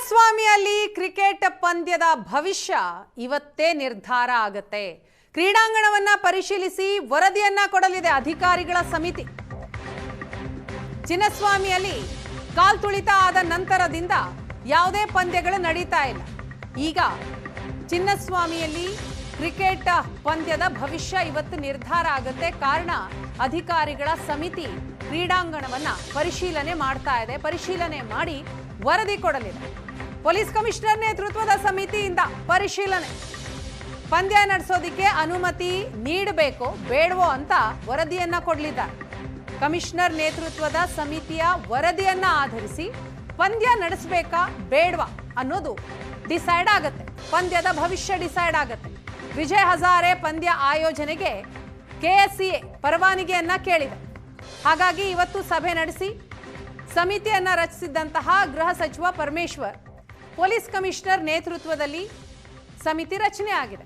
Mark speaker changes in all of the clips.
Speaker 1: ಚಿನ್ನಸ್ವಾಮಿಯಲ್ಲಿ cricket ಪಂದ್ಯದ ಭವಿಷ್ಯ ಇವತ್ತೇ ನಿರ್ಧಾರ ಆಗುತ್ತೆ. ಕ್ರೀಡಾಂಗಣವನ್ನ ಪರಿಶೀಲಿಸಿ ವರದಿಯನ್ನ ಕೊಡಲಿದೆ ಅಧಿಕಾರಿಗಳ ಸಮಿತಿ. ಚಿನ್ನಸ್ವಾಮಿಯಲ್ಲಿ ಕಾಲ್ತುಳಿತ ಆದ ನಂತರದಿಂದ ಯಾವುದೇ ಪಂದ್ಯಗಳು ನಡೀತಾ ಇಲ್ಲ. ಈಗ ಚಿನ್ನಸ್ವಾಮಿಯಲ್ಲಿ ಕ್ರಿಕೆಟ್ ಪಂದ್ಯದ ಭವಿಷ್ಯ ಇವತ್ತು ನಿರ್ಧಾರ ಆಗುತ್ತೆ. ಕಾರಣ ಅಧಿಕಾರಿಗಳ ಸಮಿತಿ ಕ್ರೀಡಾಂಗಣವನ್ನ ಪರಿಶೀಲನೆ ಮಾಡ್ತಾ ಇದೆ. ಪರಿಶೀಲನೆ ಮಾಡಿ ವರದಿ ಕೊಡಲಿದೆ. ಪೊಲೀಸ್ ಕಮಿಷನರ್ ನೇತೃತ್ವದ ಸಮಿತಿಯಿಂದ ಪರಿಶೀಲನೆ. ಪಂದ್ಯ ನಡೆಸೋದಿಕ್ಕೆ ಅನುಮತಿ ನೀಡಬೇಕೋ ಬೇಡವೋ ಅಂತ ವರದಿಯನ್ನ ಕೊಡಲಿದ್ದಾರೆ. ಕಮಿಷನರ್ ನೇತೃತ್ವದ ಸಮಿತಿಯ ವರದಿಯನ್ನ ಆಧರಿಸಿ ಪಂದ್ಯ ನಡೆಸಬೇಕಾ ಬೇಡವಾ ಅನ್ನೋದು ಡಿಸೈಡ್ ಆಗುತ್ತೆ. ಪಂದ್ಯದ ಭವಿಷ್ಯ ಡಿಸೈಡ್ ಆಗುತ್ತೆ. ವಿಜಯ್ ಹಜಾರೆ ಪಂದ್ಯ ಆಯೋಜನೆಗೆ ಕೆಎಸ್ಸಿಎ ಪರವಾನಗಿಯನ್ನ ಕೇಳಿದೆ. ಹಾಗಾಗಿ ಇವತ್ತು ಸಭೆ ನಡೆಸಿ ಸಮಿತಿಯನ್ನ ರಚಿಸಿದ್ದಂತಹ ಗೃಹ ಸಚಿವ ಪರಮೇಶ್ವರ್ ಪೊಲೀಸ್ ಕಮಿಷನರ್ ನೇತೃತ್ವದಲ್ಲಿ ಸಮಿತಿ ರಚನೆ ಆಗಿದೆ.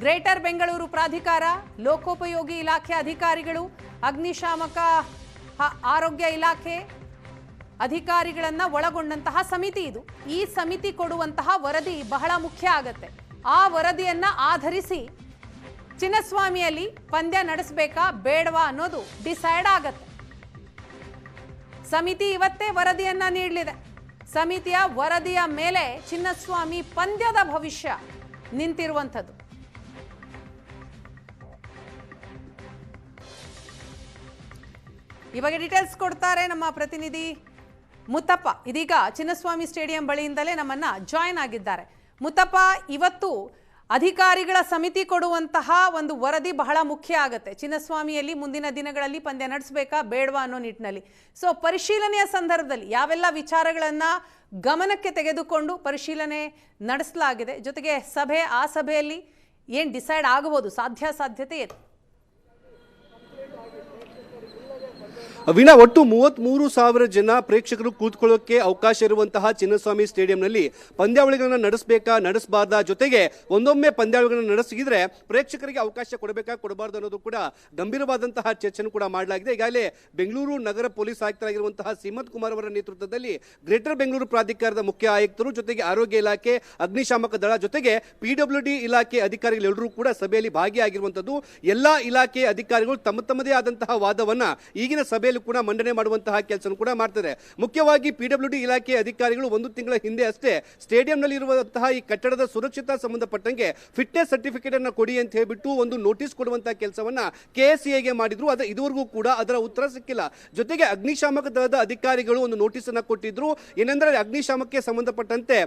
Speaker 1: ಗ್ರೇಟರ್ ಬೆಂಗಳೂರು ಪ್ರಾಧಿಕಾರ, ಲೋಕೋಪಯೋಗಿ ಇಲಾಖೆ ಅಧಿಕಾರಿಗಳು, ಅಗ್ನಿಶಾಮಕ ಆರೋಗ್ಯ ಇಲಾಖೆ ಅಧಿಕಾರಿಗಳನ್ನ ಒಳಗೊಂಡಂತಹ ಸಮಿತಿ ಇದು. ಈ ಸಮಿತಿ ಕೊಡುವಂತಹ ವರದಿ ಬಹಳ ಮುಖ್ಯ ಆಗತ್ತೆ. ಆ ವರದಿಯನ್ನ ಆಧರಿಸಿ ಚಿನ್ನಸ್ವಾಮಿಯಲ್ಲಿ ಪಂದ್ಯ ನಡೆಸಬೇಕಾ ಬೇಡವಾ ಅನ್ನೋದು ಡಿಸೈಡ್ ಆಗತ್ತೆ. ಸಮಿತಿ ಇವತ್ತೇ ವರದಿಯನ್ನ ನೀಡಲಿದೆ. ಸಮಿತಿಯ ವರದಿಯ ಮೇಲೆ ಚಿನ್ನಸ್ವಾಮಿ ಪಂದ್ಯದ ಭವಿಷ್ಯ ನಿಂತಿರುವಂಥದ್ದು. ಈ ಬಗ್ಗೆ ಡೀಟೇಲ್ಸ್ ಕೊಡ್ತಾರೆ ನಮ್ಮ ಪ್ರತಿನಿಧಿ ಮುತ್ತಪ್ಪ. ಇದೀಗ ಚಿನ್ನಸ್ವಾಮಿ ಸ್ಟೇಡಿಯಂ ಬಳಿಯಿಂದಲೇ ನಮ್ಮನ್ನ ಜಾಯಿನ್ ಆಗಿದ್ದಾರೆ. ಮುತ್ತಪ್ಪ, ಇವತ್ತು ಅಧಿಕಾರಿಗಳ ಸಮಿತಿ ಕೊಡುವಂತಹ ಒಂದು ವರದಿ ಬಹಳ ಮುಖ್ಯ ಆಗುತ್ತೆ. ಚಿನ್ನಸ್ವಾಮಿಯಲ್ಲಿ ಮುಂದಿನ ದಿನಗಳಲ್ಲಿ ಪಂದ್ಯ ನಡೆಸಬೇಕಾ ಬೇಡವಾ ಅನ್ನೋ ನಿಟ್ಟಿನಲ್ಲಿ. ಸೊ ಪರಿಶೀಲನೆಯ ಸಂದರ್ಭದಲ್ಲಿ ಯಾವೆಲ್ಲ ವಿಚಾರಗಳನ್ನ ಗಮನಕ್ಕೆ ತೆಗೆದುಕೊಂಡು ಪರಿಶೀಲನೆ ನಡೆಸಲಾಗಿದೆ, ಜೊತೆಗೆ ಆ ಸಭೆಯಲ್ಲಿ ಏನು ಡಿಸೈಡ್ ಆಗಬಹುದು, ಸಾಧ್ಯತೆ ಏನು?
Speaker 2: ವೀಣಾ, ಒಟ್ಟು 33,000 ಜನ ಪ್ರೇಕ್ಷಕರು ಕೂತ್ಕೊಳ್ಳೋಕೆ ಅವಕಾಶ ಇರುವಂತಹ ಚಿನ್ನಸ್ವಾಮಿ ಸ್ಟೇಡಿಯಂನಲ್ಲಿ ಪಂದ್ಯಾವಳಿಗಳನ್ನ ನಡೆಸಬೇಕಾ ನಡೆಸಬಾರ್ದಾ, ಜೊತೆಗೆ ಒಂದೊಮ್ಮೆ ಪಂದ್ಯಾವಳಿಗಳನ್ನ ನಡೆಸಿದ್ರೆ ಪ್ರೇಕ್ಷಕರಿಗೆ ಅವಕಾಶ ಕೊಡಬೇಕಾ ಕೊಡಬಾರ್ದು ಅನ್ನೋದು ಕೂಡ ಗಂಭೀರವಾದಂತಹ ಚರ್ಚೆಯನ್ನು ಕೂಡ ಮಾಡಲಾಗಿದೆ. ಈಗಾಗಲೇ ಬೆಂಗಳೂರು ನಗರ ಪೊಲೀಸ್ ಆಯುಕ್ತರಾಗಿರುವಂತಹ ಸೀಮಂತ್ ಕುಮಾರ್ ಅವರ ನೇತೃತ್ವದಲ್ಲಿ ಗ್ರೇಟರ್ ಬೆಂಗಳೂರು ಪ್ರಾಧಿಕಾರದ ಮುಖ್ಯ ಆಯುಕ್ತರು, ಜೊತೆಗೆ ಆರೋಗ್ಯ ಇಲಾಖೆ, ಅಗ್ನಿಶಾಮಕ ದಳ, ಜೊತೆಗೆ PWD ಇಲಾಖೆ ಅಧಿಕಾರಿಗಳೆಲ್ಲರೂ ಕೂಡ ಸಭೆಯಲ್ಲಿ ಭಾಗಿಯಾಗಿರುವಂತದ್ದು. ಎಲ್ಲಾ ಇಲಾಖೆ ಅಧಿಕಾರಿಗಳು ತಮ್ಮದೇ ಆದಂತಹ ವಾದವನ್ನ ಈಗಿನ ಸಭೆಯಲ್ಲಿ ಕೂಡ ಮಂಡನೆ ಮಾಡುವಂತಹ ಕೆಲಸ ಕೂಡ ಮಾಡ್ತಾರೆ. ಮುಖ್ಯವಾಗಿ PWD ಇಲಾಖೆ ಅಧಿಕಾರಿಗಳು 1 ತಿಂಗಳ ಹಿಂದೆ ಅಷ್ಟೇ ಸ್ಟೇಡಿಯಂನಲ್ಲಿ ಇರುವಂತಹ ಈ ಕಟ್ಟಡದ ಸುರಕ್ಷತಾ ಸಂಬಂಧಪಟ್ಟಂಗೆ ಫಿಟ್ನೆಸ್ ಸರ್ಟಿಫಿಕೇಟ್ ಅನ್ನು ಕೊಡಿ ಅಂತ ಹೇಳಿಬಿಟ್ಟು ಒಂದು ನೋಟಿಸ್ ಕೊಡುವಂತಹ ಕೆಲಸವನ್ನ KSCAಗೆ ಮಾಡಿದ್ರು. ಅದು ಇದುವರೆಗೂ ಕೂಡ ಅದರ ಉತ್ತರ ಸಿಕ್ಕಿಲ್ಲ. ಜೊತೆಗೆ ಅಗ್ನಿಶಾಮಕ ದಳದ ಅಧಿಕಾರಿಗಳು ಒಂದು ನೋಟಿಸ್ ಅನ್ನ ಕೊಟ್ಟಿದ್ರು. ಏನಂದ್ರೆ ಅಗ್ನಿಶಾಮಕಕ್ಕೆ ಸಂಬಂಧಪಟ್ಟಂತೆ,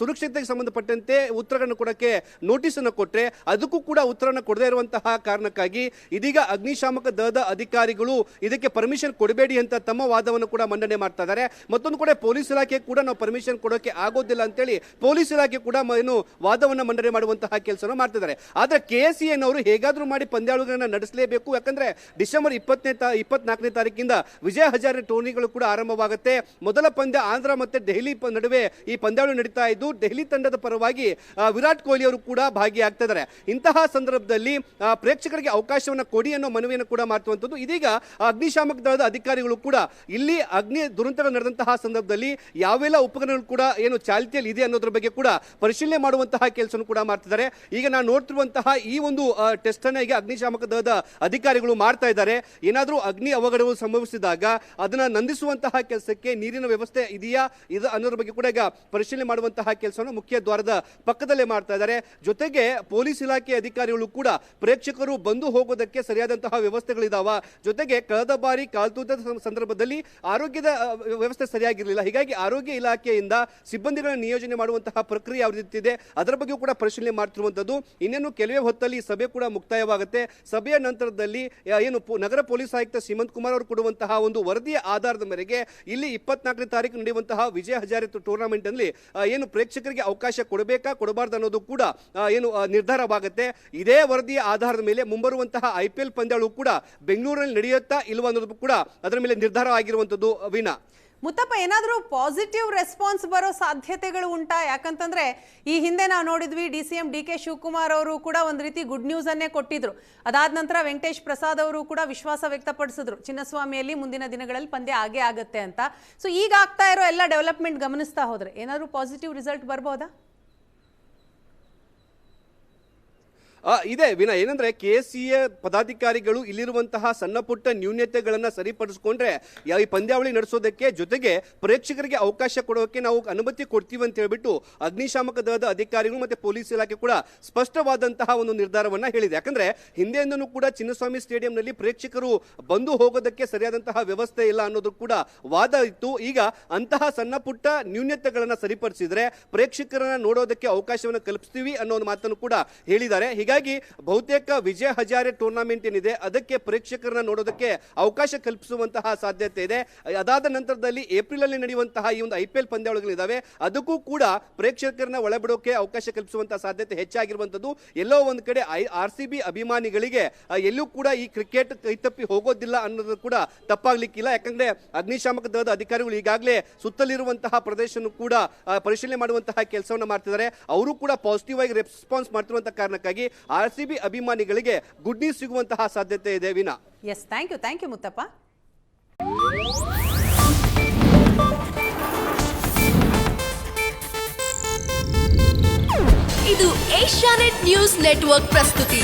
Speaker 2: ಸುರಕ್ಷತೆಗೆ ಸಂಬಂಧಪಟ್ಟಂತೆ ಉತ್ತರಗಳನ್ನು ಕೊಡಕ್ಕೆ ನೋಟಿಸ್ ಅನ್ನು ಕೊಟ್ರೆ ಅದಕ್ಕೂ ಕೂಡ ಉತ್ತರವನ್ನು ಕೊಡದೇ ಇರುವಂತಹ ಕಾರಣಕ್ಕಾಗಿ ಇದೀಗ ಅಗ್ನಿಶಾಮಕ ದಳದ ಅಧಿಕಾರಿಗಳು ಇದಕ್ಕೆ ಪರ್ಮಿಷನ್ ಕೊಡಬೇಡಿ ಅಂತ ತಮ್ಮ ವಾದವನ್ನು ಕೂಡ ಮಂಡನೆ ಮಾಡ್ತಾ ಇದ್ದಾರೆ. ಮತ್ತೊಂದು ಕಡೆ ಪೊಲೀಸ್ ಇಲಾಖೆ ಕೂಡ ನಾವು ಪರ್ಮಿಷನ್ ಕೊಡೋಕೆ ಆಗೋದಿಲ್ಲ ಅಂತೇಳಿ ಪೊಲೀಸ್ ಇಲಾಖೆ ಕೂಡ ವಾದವನ್ನು ಮಂಡನೆ ಮಾಡುವಂತಹ ಕೆಲಸವನ್ನು ಮಾಡ್ತಿದ್ದಾರೆ. ಆದ್ರೆ KSCA ನವರು ಹೇಗಾದ್ರೂ ಮಾಡಿ ಪಂದ್ಯಾವಳಿಗಳನ್ನ ನಡೆಸಲೇಬೇಕು. ಯಾಕಂದ್ರೆ ಡಿಸೆಂಬರ್ 24ನೇ ತಾರೀಕಿಂದ ವಿಜಯ್ ಹಜಾರೆ ಟೂರ್ನಿಗಳು ಕೂಡ ಆರಂಭವಾಗುತ್ತೆ. ಮೊದಲ ಪಂದ್ಯ ಆಂಧ್ರ ಮತ್ತೆ ದೆಹಲಿ ನಡುವೆ ಈ ಪಂದ್ಯಾವಳಿ ನಡೀತಾ ಇದ್ದು, ದೆಹಲಿ ತಂಡದ ಪರವಾಗಿ ವಿರಾಟ್ ಕೊಹ್ಲಿ ಅವರು ಕೂಡ ಭಾಗಿಯಾಗ್ತಾ ಇದ್ದಾರೆ. ಇಂತಹ ಸಂದರ್ಭದಲ್ಲಿ ಪ್ರೇಕ್ಷಕರಿಗೆ ಅವಕಾಶವನ್ನು ಕೊಡಿ ಅನ್ನೋ ಮನವಿಯನ್ನು ಕೂಡ ಮಾಡ್ತಿರುವಂತದ್ದು. ಇದೀಗ ಅಗ್ನಿಶಾಮಕ ದಳದ ಅಧಿಕಾರಿಗಳು ಕೂಡ ಇಲ್ಲಿ ಅಗ್ನಿ ದುರಂತಗಳು ನಡೆದಂತಹ ಸಂದರ್ಭದಲ್ಲಿ ಯಾವೆಲ್ಲ ಉಪಕರಣಗಳು ಕೂಡ ಏನು ಚಾಲ್ತಿಯಲ್ಲಿ ಇದೆ ಅನ್ನೋದ್ರ ಬಗ್ಗೆ ಕೂಡ ಪರಿಶೀಲನೆ ಮಾಡುವಂತಹ ಕೆಲಸವನ್ನು ಕೂಡ ಮಾಡ್ತಿದ್ದಾರೆ. ಈಗ ನಾನು ನೋಡ್ತಿರುವಂತಹ ಈ ಒಂದು ಟೆಸ್ಟ್ ಅನ್ನ ಈಗ ಅಗ್ನಿಶಾಮಕ ದಳದ ಅಧಿಕಾರಿಗಳು ಮಾಡ್ತಾ ಇದ್ದಾರೆ. ಏನಾದರೂ ಅಗ್ನಿ ಅವಘಡಗಳು ಸಂಭವಿಸಿದಾಗ ಅದನ್ನ ನಂದಿಸುವಂತಹ ಕೆಲಸಕ್ಕೆ ನೀರಿನ ವ್ಯವಸ್ಥೆ ಇದೆಯಾ ಇದು ಅನ್ನೋದ್ರ ಬಗ್ಗೆ ಕೂಡ ಈಗ ಪರಿಶೀಲನೆ ಮಾಡುವಂತಹ ಕೆಲಸವನ್ನು ಮುಖ್ಯ ದ್ವಾರದ ಪಕ್ಕದಲ್ಲೇ ಮಾಡ್ತಾ ಇದ್ದಾರೆ. ಜೊತೆಗೆ ಪೊಲೀಸ್ ಇಲಾಖೆ ಅಧಿಕಾರಿಗಳು ಕೂಡ ಪ್ರೇಕ್ಷಕರು ಬಂದು ಹೋಗೋದಕ್ಕೆ ಸರಿಯಾದಂತಹ ವ್ಯವಸ್ಥೆಗಳಿದಾವ, ಜೊತೆಗೆ ಕಳೆದ ಬಾರಿ ಕಾಲ್ತೂತದ ಸಂದರ್ಭದಲ್ಲಿ ಆರೋಗ್ಯದ ವ್ಯವಸ್ಥೆ ಸರಿಯಾಗಿರಲಿಲ್ಲ. ಹೀಗಾಗಿ ಆರೋಗ್ಯ ಇಲಾಖೆಯಿಂದ ಸಿಬ್ಬಂದಿಗಳನ್ನು ನಿಯೋಜನೆ ಮಾಡುವಂತಹ ಪ್ರಕ್ರಿಯೆ ಯಾವ ರೀತಿ ಇದೆ ಅದರ ಬಗ್ಗೆ ಕೂಡ ಪರಿಶೀಲನೆ ಮಾಡ್ತಿರುವಂತದ್ದು. ಇನ್ನೇನು ಕೆಲವೇ ಹೊತ್ತಲ್ಲಿ ಸಭೆ ಕೂಡ ಮುಕ್ತಾಯವಾಗುತ್ತೆ. ಸಭೆಯ ನಂತರದಲ್ಲಿ ಏನು ನಗರ ಪೊಲೀಸ್ ಆಯುಕ್ತ ಸೀಮಂತ್ ಕುಮಾರ್ ಅವರು ಕೊಡುವಂತಹ ಒಂದು ವರದಿಯ ಆಧಾರದ ಮೇರೆಗೆ ಇಲ್ಲಿ 24ನೇ ತಾರೀಕು ನಡೆಯುವಂತಹ ವಿಜಯ್ ಹಜಾರೆ ಟೂರ್ನಮೆಂಟ್ ನಲ್ಲಿ ಏನು ಪ್ರೇಕ್ಷಕರಿಗೆ ಅವಕಾಶ ಕೊಡಬೇಕಾ ಕೊಡಬಾರ್ದು ಅನ್ನೋದು ಕೂಡ ಏನು ನಿರ್ಧಾರವಾಗುತ್ತೆ. ಇದೇ ವರದಿಯ ಆಧಾರದ ಮೇಲೆ ಮುಂಬರುವಂತಹ IPL ಪಂದ್ಯಾವಳಿ ಕೂಡ ಬೆಂಗಳೂರಿನಲ್ಲಿ ನಡೆಯುತ್ತಾ ಇಲ್ವಾ ಅನ್ನೋದು ಕೂಡ ಅದರ ಮೇಲೆ ನಿರ್ಧಾರ ಆಗಿರುವಂತದ್ದು. ವೀಣಾ,
Speaker 1: ಮುತ್ತಪ್ಪ, ಏನಾದರೂ ಪಾಸಿಟಿವ್ ರೆಸ್ಪಾನ್ಸ್ ಬರೋ ಸಾಧ್ಯತೆಗಳು ಉಂಟಾ? ಯಾಕಂತಂದ್ರೆ ಈ ಹಿಂದೆ ನಾವು ನೋಡಿದ್ವಿ DCM DK ಶಿವಕುಮಾರ್ ಅವರು ಕೂಡ ಒಂದು ರೀತಿ ಗುಡ್ ನ್ಯೂಸ್ ಅನ್ನೇ ಕೊಟ್ಟಿದ್ರು. ಅದಾದ ನಂತರ ವೆಂಕಟೇಶ್ ಪ್ರಸಾದ್ ಅವರು ಕೂಡ ವಿಶ್ವಾಸ ವ್ಯಕ್ತಪಡಿಸಿದ್ರು ಚಿನ್ನಸ್ವಾಮಿಯಲ್ಲಿ ಮುಂದಿನ ದಿನಗಳಲ್ಲಿ ಪಂದ್ಯ ಆಗೇ ಆಗುತ್ತೆ ಅಂತ. ಸೊ ಈಗ ಆಗ್ತಾ ಇರೋ ಎಲ್ಲ ಡೆವಲಪ್ಮೆಂಟ್ ಗಮನಿಸ್ತಾ ಹೋದ್ರೆ ಏನಾದರೂ ಪಾಸಿಟಿವ್ ರಿಸಲ್ಟ್ ಬರ್ಬೋದಾ?
Speaker 2: ಇದೆ ವಿನಾ, ಏನಂದ್ರೆ KCA ಪದಾಧಿಕಾರಿಗಳು ಇಲ್ಲಿರುವಂತಹ ಸಣ್ಣ ಪುಟ್ಟ ನ್ಯೂನ್ಯತೆಗಳನ್ನ ಸರಿಪಡಿಸಿಕೊಂಡ್ರೆ ಈ ಪಂದ್ಯಾವಳಿ ನಡೆಸೋದಕ್ಕೆ, ಜೊತೆಗೆ ಪ್ರೇಕ್ಷಕರಿಗೆ ಅವಕಾಶ ಕೊಡೋಕೆ ನಾವು ಅನುಮತಿ ಕೊಡ್ತೀವಿ ಅಂತ ಹೇಳ್ಬಿಟ್ಟು ಅಗ್ನಿಶಾಮಕ ದಳದ ಅಧಿಕಾರಿಗಳು ಮತ್ತೆ ಪೊಲೀಸ್ ಇಲಾಖೆ ಕೂಡ ಸ್ಪಷ್ಟವಾದಂತಹ ಒಂದು ನಿರ್ಧಾರವನ್ನ ಹೇಳಿದೆ. ಯಾಕಂದ್ರೆ ಹಿಂದೆಯಿಂದನೂ ಕೂಡ ಚಿನ್ನಸ್ವಾಮಿ ಸ್ಟೇಡಿಯಂನಲ್ಲಿ ಪ್ರೇಕ್ಷಕರು ಬಂದು ಹೋಗೋದಕ್ಕೆ ಸರಿಯಾದಂತಹ ವ್ಯವಸ್ಥೆ ಇಲ್ಲ ಅನ್ನೋದು ಕೂಡ ವಾದ ಇತ್ತು. ಈಗ ಅಂತಹ ಸಣ್ಣ ಪುಟ್ಟ ನ್ಯೂನ್ಯತೆಗಳನ್ನ ಸರಿಪಡಿಸಿದ್ರೆ ಪ್ರೇಕ್ಷಕರನ್ನ ನೋಡೋದಕ್ಕೆ ಅವಕಾಶವನ್ನು ಕಲ್ಪಿಸ್ತೀವಿ ಅನ್ನೋ ಒಂದು ಮಾತನ್ನು ಕೂಡ ಹೇಳಿದ್ದಾರೆ. ಹೀಗಾಗಿ ಬಹುತೇಕ ವಿಜಯ ಹಜಾರೆ ಟೂರ್ನಮೆಂಟ್ ಏನಿದೆ ಅದಕ್ಕೆ ಪ್ರೇಕ್ಷಕರನ್ನ ನೋಡೋದಕ್ಕೆ ಅವಕಾಶ ಕಲ್ಪಿಸುವಂತಹ ಸಾಧ್ಯತೆ ಇದೆ. ಅದಾದ ನಂತರದಲ್ಲಿ ಏಪ್ರಿಲ್ ಅಲ್ಲಿ ನಡೆಯುವಂತಹ ಈ ಒಂದು IPL ಪಂದ್ಯಾವಳಿಗಳಿದಾವೆ, ಅದಕ್ಕೂ ಕೂಡ ಪ್ರೇಕ್ಷಕರನ್ನ ಒಳಬಿಡೋಕೆ ಅವಕಾಶ ಕಲ್ಪಿಸುವಂತಹ ಸಾಧ್ಯತೆ ಹೆಚ್ಚಾಗಿರುವಂತದ್ದು. ಎಲ್ಲೋ ಒಂದು ಕಡೆ RCB ಅಭಿಮಾನಿಗಳಿಗೆ ಎಲ್ಲೂ ಕೂಡ ಈ ಕ್ರಿಕೆಟ್ ಕೈತಪ್ಪಿ ಹೋಗೋದಿಲ್ಲ ಅನ್ನೋದು ಕೂಡ ತಪ್ಪಾಗ್ಲಿಕ್ಕಿಲ್ಲ. ಯಾಕಂದ್ರೆ ಅಗ್ನಿಶಾಮಕ ದಳದ ಅಧಿಕಾರಿಗಳು ಈಗಾಗಲೇ ಸುತ್ತಲಿರುವಂತಹ ಪ್ರದೇಶವನ್ನು ಕೂಡ ಪರಿಶೀಲನೆ ಮಾಡುವಂತಹ ಕೆಲಸವನ್ನು ಮಾಡ್ತಿದ್ದಾರೆ. ಅವರು ಕೂಡ ಪಾಸಿಟಿವ್ ಆಗಿ ರೆಸ್ಪಾನ್ಸ್ ಮಾಡ್ತಿರುವಂತಹ ಕಾರಣಕ್ಕಾಗಿ RCB ಅಭಿಮಾನಿಗಳಿಗೆ ಗುಡ್ ನ್ಯೂಸ್ ಸಿಗುವಂತಹ ಸಾಧ್ಯತೆ ಇದೆ ವಿನಾ.
Speaker 1: Yes, thank you Muttappa.
Speaker 3: ಇದು ಏಷ್ಯಾನೆಟ್ ನ್ಯೂಸ್ ನೆಟ್ವರ್ಕ್ ಪ್ರಸ್ತುತಿ.